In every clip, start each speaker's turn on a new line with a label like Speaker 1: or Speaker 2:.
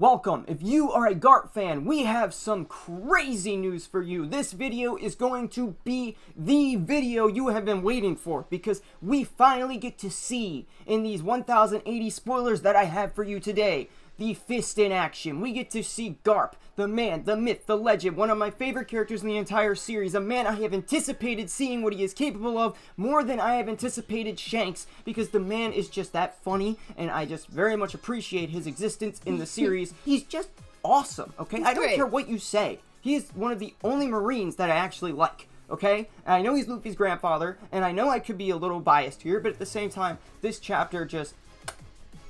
Speaker 1: Welcome! If you are a Garp fan, we have some crazy news for you. This video is going to be the video you have been waiting for because we finally get to see in these 1080 spoilers that I have for you today, the fist in action. We get to see Garp, the man, the myth, the legend, one of my favorite characters in the entire series, a man I have anticipated seeing what he is capable of more than I have anticipated Shanks, because the man is just that funny, and I just very much appreciate his existence in the series. He's just awesome, okay? I don't care what you say. He is one of the only Marines that I actually like. Okay? And I know he's Luffy's grandfather, and I know I could be a little biased here, but at the same time, this chapter just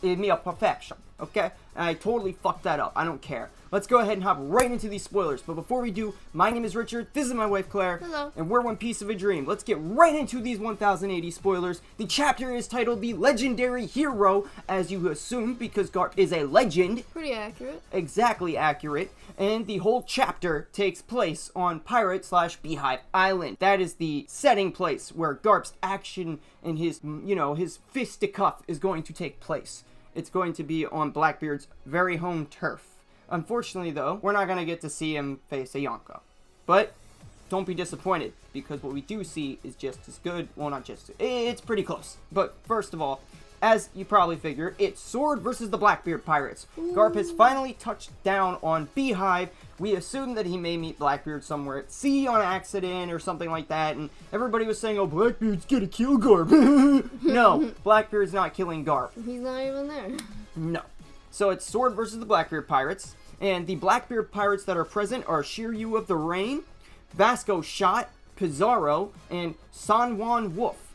Speaker 1: gave me a perfection, okay? And I totally fucked that up. I don't care. Let's go ahead and hop right into these spoilers. But before we do, my name is Richard, this is my wife Claire,
Speaker 2: hello,
Speaker 1: and we're One Piece of a Dream. Let's get right into these 1080 spoilers. The chapter is titled The Legendary Hero, as you assume, because Garp is a legend.
Speaker 2: Pretty accurate.
Speaker 1: Exactly accurate. And the whole chapter takes place on Pirate/Beehive Island. That is the setting place where Garp's action and his, his fisticuff is going to take place. It's going to be on Blackbeard's very home turf. Unfortunately, though, we're not going to get to see him face a Yonko. But don't be disappointed, because what we do see is just as good. Well, not just, it's pretty close. But first of all, as you probably figure, it's Sword versus the Blackbeard Pirates. Ooh. Garp has finally touched down on Beehive. We assumed that he may meet Blackbeard somewhere at sea on accident or something like that, and everybody was saying, oh, Blackbeard's gonna kill Garp. No, Blackbeard's not killing Garp.
Speaker 2: He's not even there.
Speaker 1: No. So it's Sword versus the Blackbeard Pirates, and the Blackbeard Pirates that are present are Shiryu of the Rain, Vasco Shot, Pizarro, and San Juan Wolf.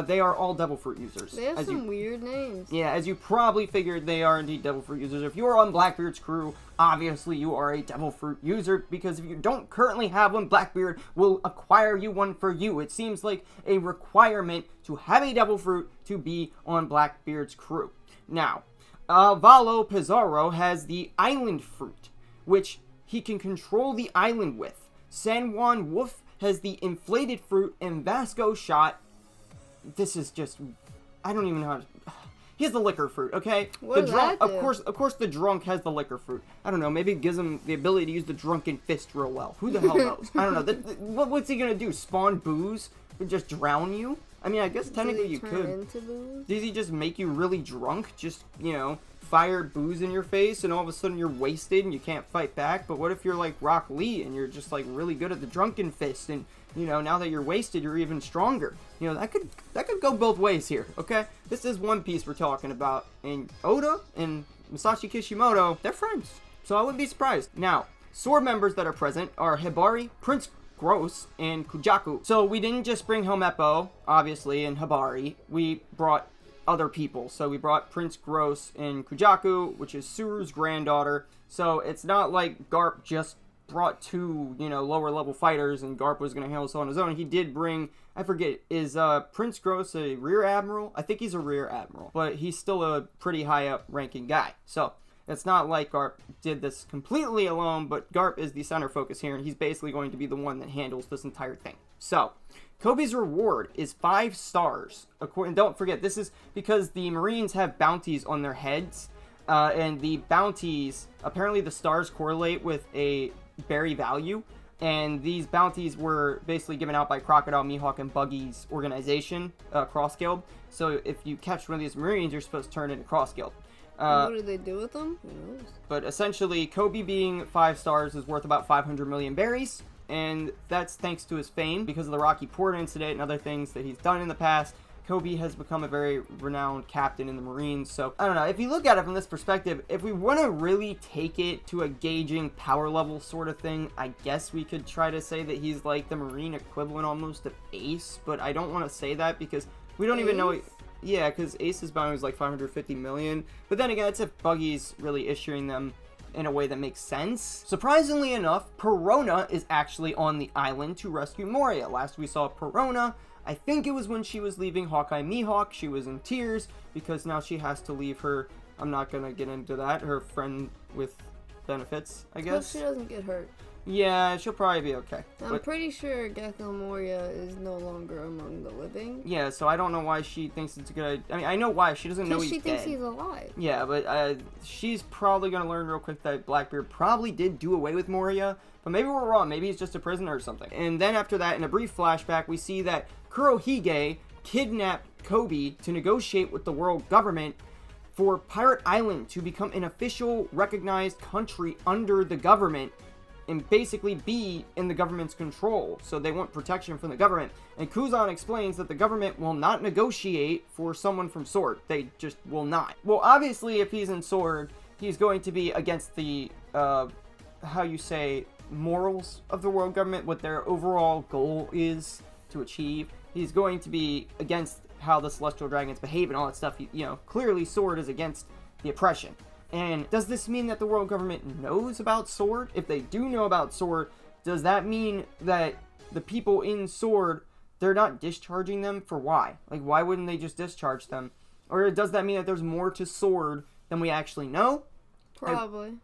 Speaker 1: They are all Devil Fruit users.
Speaker 2: They have some weird names.
Speaker 1: Yeah, as you probably figured, they are indeed Devil Fruit users. If you are on Blackbeard's Crew, obviously you are a Devil Fruit user, because if you don't currently have one, Blackbeard will acquire you one for you. It seems like a requirement to have a Devil Fruit to be on Blackbeard's Crew. Now, Valo Pizarro has the Island Fruit, which he can control the island with. San Juan Wolf has the Inflated Fruit, and Vasco Shot, this is just, I don't even know how to, he has the Liquor Fruit, okay?
Speaker 2: What
Speaker 1: the
Speaker 2: does
Speaker 1: drunk,
Speaker 2: that do?
Speaker 1: of course the drunk has the Liquor Fruit. I don't know, maybe it gives him the ability to use the drunken fist real well. Who the hell knows? I don't know. What's he gonna do? Spawn booze? Or just drown you? I mean, I guess technically you could.
Speaker 2: Into booze?
Speaker 1: Does he just make you really drunk? Just, fire booze in your face and all of a sudden you're wasted and you can't fight back? But what if you're like Rock Lee and you're just like really good at the drunken fist, and now that you're wasted you're even stronger? That could go both ways here, okay? This is One Piece we're talking about, and Oda and Masashi Kishimoto, they're friends, so I wouldn't be surprised. Now, Sword members that are present are Hibari, Prince Gross, and Kujaku. So we didn't just bring home Eppo, obviously, and Hibari. We brought other people. So we brought Prince Gross and Kujaku, which is Suru's granddaughter. So it's not like Garp just brought two, lower level fighters and Garp was going to handle this on his own. He did bring, I forget, is Prince Gross a rear admiral? I think he's a rear admiral, but he's still a pretty high up ranking guy. So it's not like Garp did this completely alone, but Garp is the center focus here, and he's basically going to be the one that handles this entire thing. So Kobe's reward is 5 stars. And don't forget, this is because the Marines have bounties on their heads, and the bounties, apparently the stars correlate with a berry value, and these bounties were basically given out by Crocodile, Mihawk, and Buggy's organization, Cross Guild. So if you catch one of these Marines, you're supposed to turn it into Cross Guild.
Speaker 2: What do they do with them? Who knows?
Speaker 1: But essentially, Kobe being 5 stars is worth about 500 million berries, and that's thanks to his fame because of the Rocky Port incident and other things that he's done in the past. Kobe has become a very renowned captain in the Marines. So, I don't know, if you look at it from this perspective, if we want to really take it to a gauging power level sort of thing, I guess we could try to say that he's like the Marine equivalent almost of Ace, but I don't want to say that because we don't even know. Yeah, because Ace's bounty was like 550 million, but then again, it's if Buggy's really issuing them in a way that makes sense. Surprisingly enough, Perona is actually on the island to rescue Moria. Last we saw Perona, I think it was when she was leaving Hawkeye Mihawk. She was in tears because now she has to leave her, I'm not gonna get into that, her friend with benefits, I guess.
Speaker 2: Hope she doesn't get hurt.
Speaker 1: Yeah, she'll probably be okay.
Speaker 2: I'm pretty sure Gecko Moria is no longer among the living.
Speaker 1: Yeah, so I don't know why she thinks it's a good idea. I mean, I know why. She doesn't know he's dead.
Speaker 2: Because she thinks he's alive.
Speaker 1: Yeah, but she's probably going to learn real quick that Blackbeard probably did do away with Moria. But maybe we're wrong. Maybe he's just a prisoner or something. And then after that, in a brief flashback, we see that Kurohige kidnapped Kobe to negotiate with the world government for Pirate Island to become an official recognized country under the government and basically be in the government's control. So they want protection from the government. And Kuzan explains that the government will not negotiate for someone from Sword. They just will not. Well, obviously, if he's in Sword, he's going to be against the, how you say, morals of the world government, what their overall goal is to achieve. He's going to be against how the Celestial Dragons behave and all that stuff. You know, clearly Sword is against the oppression. And does this mean that the world government knows about Sword? If they do know about Sword, does that mean that the people in Sword, they're not discharging them for why? Like, why wouldn't they just discharge them? Or does that mean that there's more to Sword than we actually know?
Speaker 2: Probably.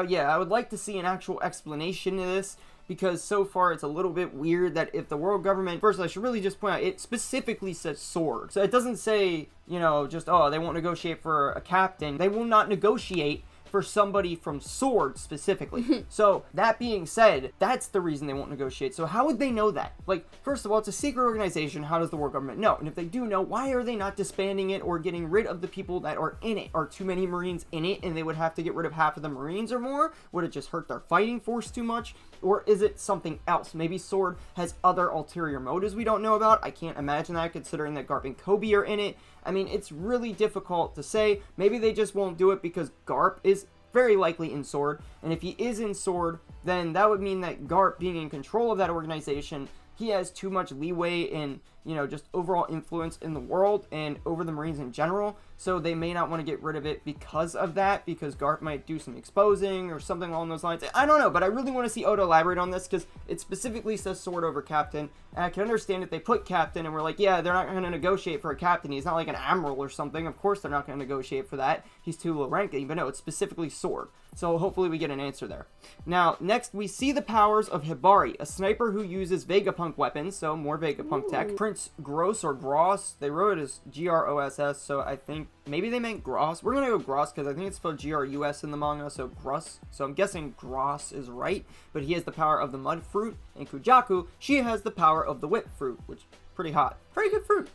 Speaker 1: Yeah, I would like to see an actual explanation to this, because so far it's a little bit weird that if the world government... First, I should really just point out, it specifically says Sword. So it doesn't say, you know, just, oh, they won't negotiate for a captain. They will not negotiate for somebody from Sword specifically. So, that being said, that's the reason they won't negotiate. So how would they know that? Like, first of all, it's a secret organization. How does the world government know? And if they do know, why are they not disbanding it or getting rid of the people that are in it? Are too many Marines in it and they would have to get rid of half of the Marines or more? Would it just hurt their fighting force too much? Or is it something else? Maybe Sword has other ulterior motives we don't know about. I can't imagine that, considering that Garp and Kobe are in it. I mean, it's really difficult to say. Maybe they just won't do it because Garp is very likely in Sword. And if he is in Sword, then that would mean that Garp being in control of that organization, he has too much leeway in, you know, just overall influence in the world and over the Marines in general. So they may not want to get rid of it because of that, because Garp might do some exposing or something along those lines. I don't know, but I really want to see Oda elaborate on this, because it specifically says Sword over Captain. And I can understand if they put Captain and we're like, yeah, they're not going to negotiate for a Captain. He's not like an Admiral or something. Of course they're not going to negotiate for that. He's too low ranking. But no, it's specifically Sword. So hopefully we get an answer there. Now, next we see the powers of Hibari, a sniper who uses Vegapunk weapons, so more Vegapunk tech. Prince Gross or Gross, they wrote it as Gross, so I think maybe they meant Gross. We're going to go Gross because I think it's spelled Grus in the manga, so Gross. So I'm guessing Gross is right, but he has the power of the Mud Fruit, and Kujaku, she has the power of the Whip Fruit, which is pretty hot. Pretty good fruit.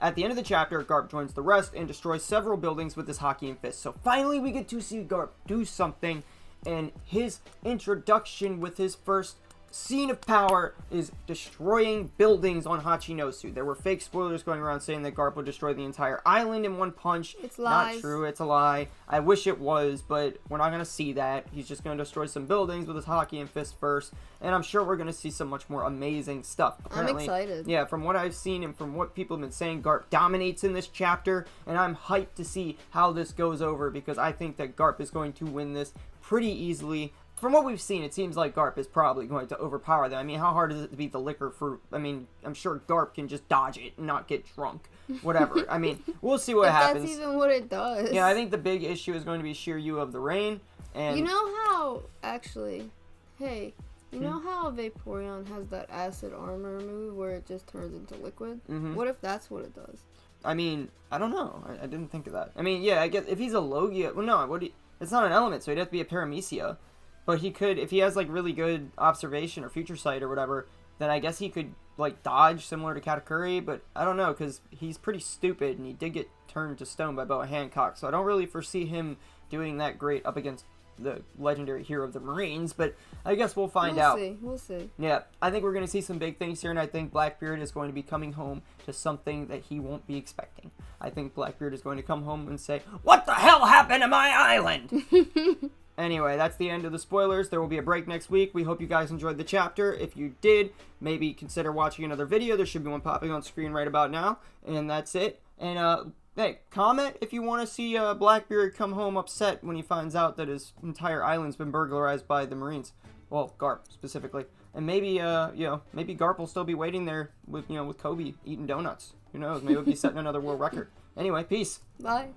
Speaker 1: At the end of the chapter, Garp joins the rest and destroys several buildings with his hockey and fist. So finally we get to see Garp do something, and his introduction with his first scene of power is destroying buildings on Hachinosu. There were fake spoilers going around saying that Garp would destroy the entire island in one punch.
Speaker 2: It's lies.
Speaker 1: Not true, it's a lie. I wish it was, but we're not going to see that. He's just going to destroy some buildings with his hockey and fist first, and I'm sure we're going to see some much more amazing stuff. Apparently,
Speaker 2: I'm excited.
Speaker 1: Yeah, from what I've seen and from what people have been saying, Garp dominates in this chapter, and I'm hyped to see how this goes over, because I think that Garp is going to win this pretty easily. From what we've seen, it seems like Garp is probably going to overpower them. I mean, how hard is it to beat the liquor fruit? I mean, I'm sure Garp can just dodge it and not get drunk. Whatever. I mean, we'll see what happens.
Speaker 2: That's even what it does.
Speaker 1: Yeah, I think the big issue is going to be Shiryu of the Rain. And
Speaker 2: you know how, actually, hey, you know how Vaporeon has that acid armor move where it just turns into liquid? What if that's what it does?
Speaker 1: I mean, I don't know. I didn't think of that. I mean, yeah, I guess if he's a Logia... Well, no, it's not an element, so he'd have to be a Paramecia. But he could, if he has, like, really good observation or future sight or whatever, then I guess he could, like, dodge similar to Katakuri, but I don't know, because he's pretty stupid, and he did get turned to stone by Boa Hancock, so I don't really foresee him doing that great up against the legendary hero of the Marines, but I guess we'll find out.
Speaker 2: We'll see.
Speaker 1: Yeah, I think we're going to see some big things here, and I think Blackbeard is going to be coming home to something that he won't be expecting. I think Blackbeard is going to come home and say, "What the hell happened to my island?" Anyway, that's the end of the spoilers. There will be a break next week. We hope you guys enjoyed the chapter. If you did, maybe consider watching another video. There should be one popping on screen right about now. And that's it. And, hey, comment if you want to see Blackbeard come home upset when he finds out that his entire island's been burglarized by the Marines. Well, Garp, specifically. And maybe, maybe Garp will still be waiting there with, with Kobe eating donuts. Who knows? Maybe we'll be setting another world record. Anyway, peace.
Speaker 2: Bye.